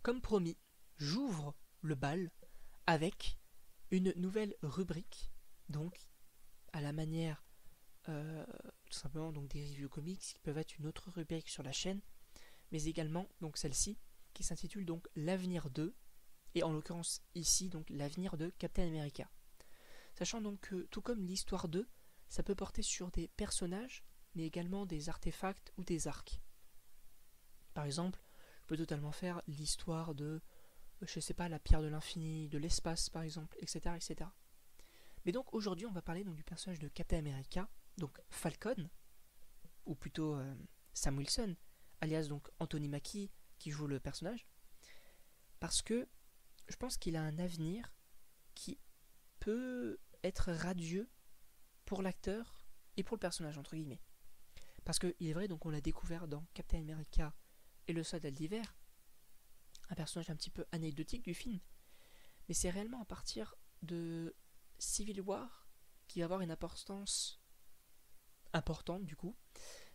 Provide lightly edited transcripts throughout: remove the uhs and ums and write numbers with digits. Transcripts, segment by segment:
comme promis, j'ouvre le bal avec une nouvelle rubrique, donc à la manière tout simplement donc des reviews comics qui peuvent être une autre rubrique sur la chaîne, mais également donc celle-ci qui s'intitule donc l'avenir de, et en l'occurrence ici donc l'avenir de Captain America. Sachant donc que tout comme l'histoire 2, ça peut porter sur des personnages, mais également des artefacts ou des arcs. Par exemple, je peux totalement faire l'histoire de, je sais pas, la pierre de l'infini, de l'espace par exemple, etc., etc. Mais donc aujourd'hui, on va parler donc du personnage de Captain America, donc Falcon, ou plutôt Sam Wilson, alias donc Anthony Mackie, qui joue le personnage, parce que je pense qu'il a un avenir qui peut être radieux pour l'acteur et pour le personnage, entre guillemets. Parce qu'il est vrai, donc on l'a découvert dans Captain America et le Soldat d'hiver, un personnage un petit peu anecdotique du film, mais c'est réellement à partir de Civil War qui va avoir une importance importante du coup,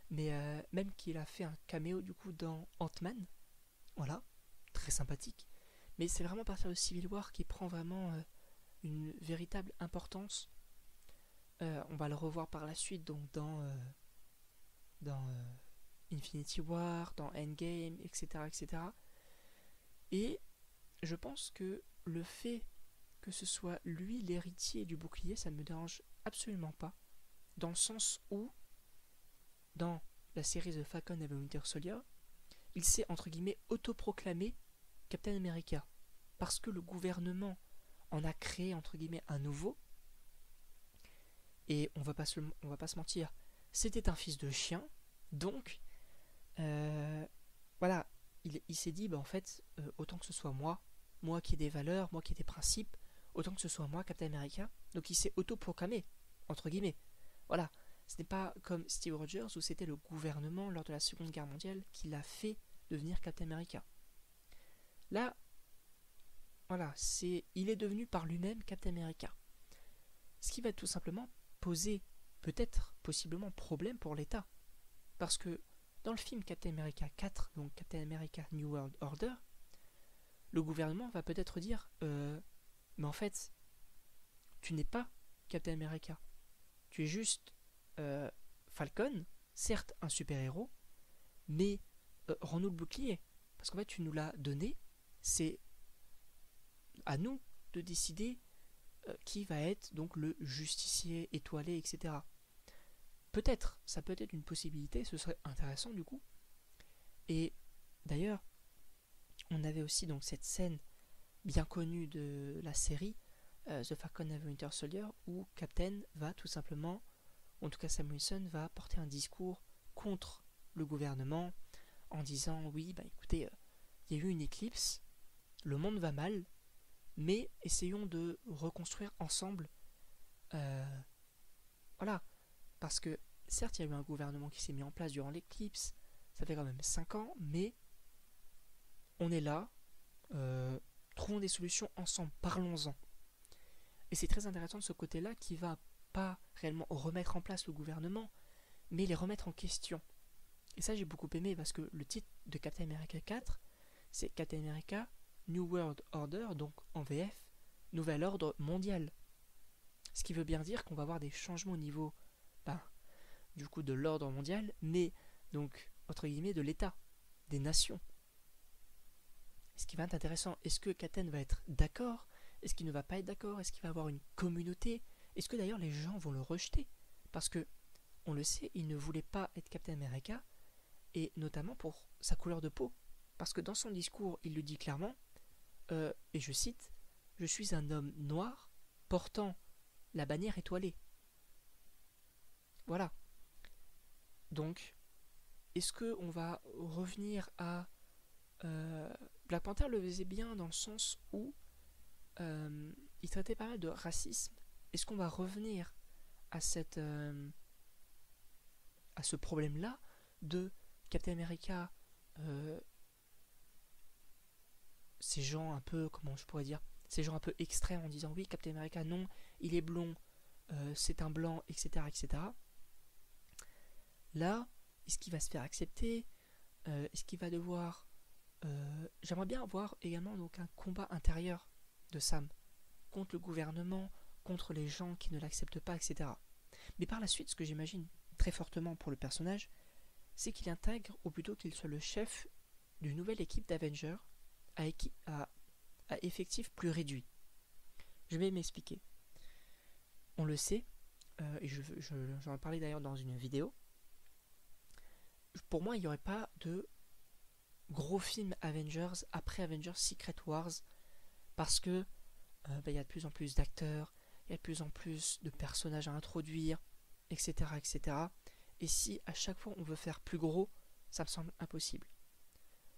mais même qu'il a fait un caméo du coup dans Ant-Man, voilà, très sympathique, mais c'est vraiment à partir de Civil War qui prend vraiment une véritable importance. On va le revoir par la suite donc dans Infinity War, dans Endgame, etc., etc. Et je pense que le fait que ce soit lui l'héritier du bouclier, ça ne me dérange absolument pas, dans le sens où, dans la série The Falcon and the Winter Soldier, il s'est entre guillemets autoproclamé Captain America, parce que le gouvernement en a créé entre guillemets un nouveau, et on va pas se mentir, c'était un fils de chien, donc voilà, il s'est dit, bah en fait, autant que ce soit moi qui ai des valeurs, moi qui ai des principes, autant que ce soit moi, Captain America. Donc il s'est autoproclamé, entre guillemets. Voilà, ce n'est pas comme Steve Rogers où c'était le gouvernement lors de la Seconde Guerre mondiale qui l'a fait devenir Captain America. Là, voilà, il est devenu par lui-même Captain America. Ce qui va tout simplement poser, peut-être, possiblement, problème pour l'État. Parce que dans le film Captain America 4, donc Captain America New World Order, le gouvernement va peut-être dire mais en fait, tu n'es pas Captain America. Tu es juste Falcon, certes un super-héros, mais rends-nous le bouclier. Parce qu'en fait, tu nous l'as donné, c'est à nous de décider qui va être donc le justicier étoilé, etc. Peut-être, ça peut être une possibilité, ce serait intéressant du coup. Et d'ailleurs, on avait aussi donc cette scène bien connue de la série The Falcon and the Winter Soldier où Captain va tout simplement, en tout cas Sam Wilson va porter un discours contre le gouvernement en disant oui bah écoutez, il y a eu une éclipse, le monde va mal, mais essayons de reconstruire ensemble, voilà, parce que certes il y a eu un gouvernement qui s'est mis en place durant l'éclipse, ça fait quand même 5 ans, mais on est là, trouvons des solutions ensemble, parlons-en. Et c'est très intéressant de ce côté-là qui va pas réellement remettre en place le gouvernement, mais les remettre en question. Et ça j'ai beaucoup aimé parce que le titre de Captain America 4, c'est Captain America New World Order, donc en VF, Nouvel Ordre Mondial. Ce qui veut bien dire qu'on va avoir des changements au niveau, du coup de l'ordre mondial, mais donc, entre guillemets, de l'État, des nations. Ce qui va être intéressant, est-ce que Captain va être d'accord? Est-ce qu'il ne va pas être d'accord? Est-ce qu'il va avoir une communauté? Est-ce que d'ailleurs les gens vont le rejeter? Parce que, on le sait, il ne voulait pas être Captain America, et notamment pour sa couleur de peau. Parce que dans son discours, il le dit clairement, et je cite, « Je suis un homme noir portant la bannière étoilée. » Voilà. Donc, est-ce qu'on va revenir à... Black Panther le faisait bien dans le sens où il traitait pas mal de racisme. Est-ce qu'on va revenir à à ce problème-là de Captain America, ces gens un peu, comment je pourrais dire, ces gens un peu extrêmes en disant oui, Captain America, non, il est blond, c'est un blanc, etc., etc. Là, est-ce qu'il va se faire accepter? Est-ce qu'il va devoir j'aimerais bien avoir également donc un combat intérieur de Sam contre le gouvernement, contre les gens qui ne l'acceptent pas, etc. Mais par la suite, ce que j'imagine très fortement pour le personnage, c'est qu'il intègre, ou plutôt qu'il soit le chef d'une nouvelle équipe d'Avengers à effectif plus réduit. Je vais m'expliquer. On le sait, et j'en ai parlé d'ailleurs dans une vidéo, pour moi, il n'y aurait pas de gros film Avengers après Avengers Secret Wars, parce que y a de plus en plus d'acteurs, il y a de plus en plus de personnages à introduire, etc., etc. Et si à chaque fois on veut faire plus gros, ça me semble impossible.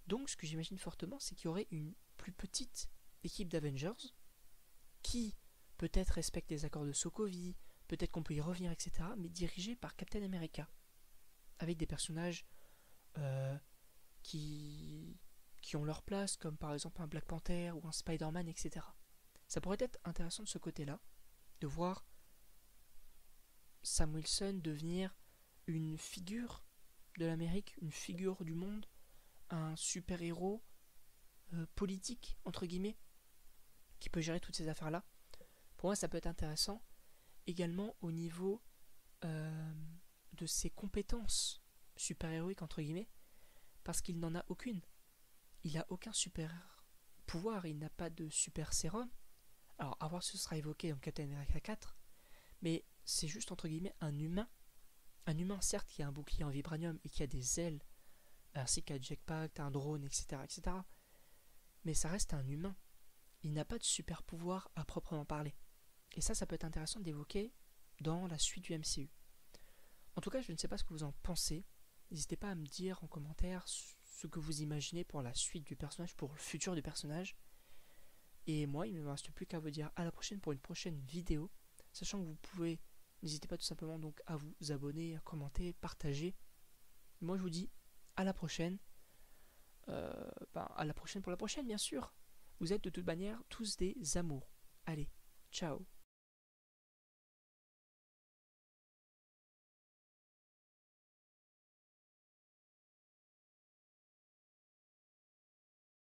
Donc ce que j'imagine fortement, c'est qu'il y aurait une plus petite équipe d'Avengers qui peut-être respecte les accords de Sokovie, peut-être qu'on peut y revenir, etc., mais dirigée par Captain America, avec des personnages qui ont leur place, comme par exemple un Black Panther ou un Spider-Man, etc. Ça pourrait être intéressant de ce côté-là, de voir Sam Wilson devenir une figure de l'Amérique, une figure du monde, un super-héros politique, entre guillemets, qui peut gérer toutes ces affaires-là. Pour moi, ça peut être intéressant. Également au niveau de ses compétences super-héroïques, entre guillemets, parce qu'il n'en a aucune. Il n'a aucun super pouvoir, il n'a pas de super sérum. Alors, à voir si ce sera évoqué dans Captain America 4, mais c'est juste, entre guillemets, un humain, certes, qui a un bouclier en vibranium et qui a des ailes, ainsi qu'un jetpack, un drone, etc., etc. Mais ça reste un humain. Il n'a pas de super pouvoir à proprement parler. Et ça peut être intéressant d'évoquer dans la suite du MCU. En tout cas, je ne sais pas ce que vous en pensez. N'hésitez pas à me dire en commentaire ce que vous imaginez pour la suite du personnage, pour le futur du personnage. Et moi, il ne me reste plus qu'à vous dire à la prochaine pour une prochaine vidéo. Sachant que vous pouvez, n'hésitez pas tout simplement donc à vous abonner, à commenter, partager. Moi, je vous dis à la prochaine. À la prochaine pour la prochaine, bien sûr. Vous êtes de toute manière tous des amours. Allez, ciao.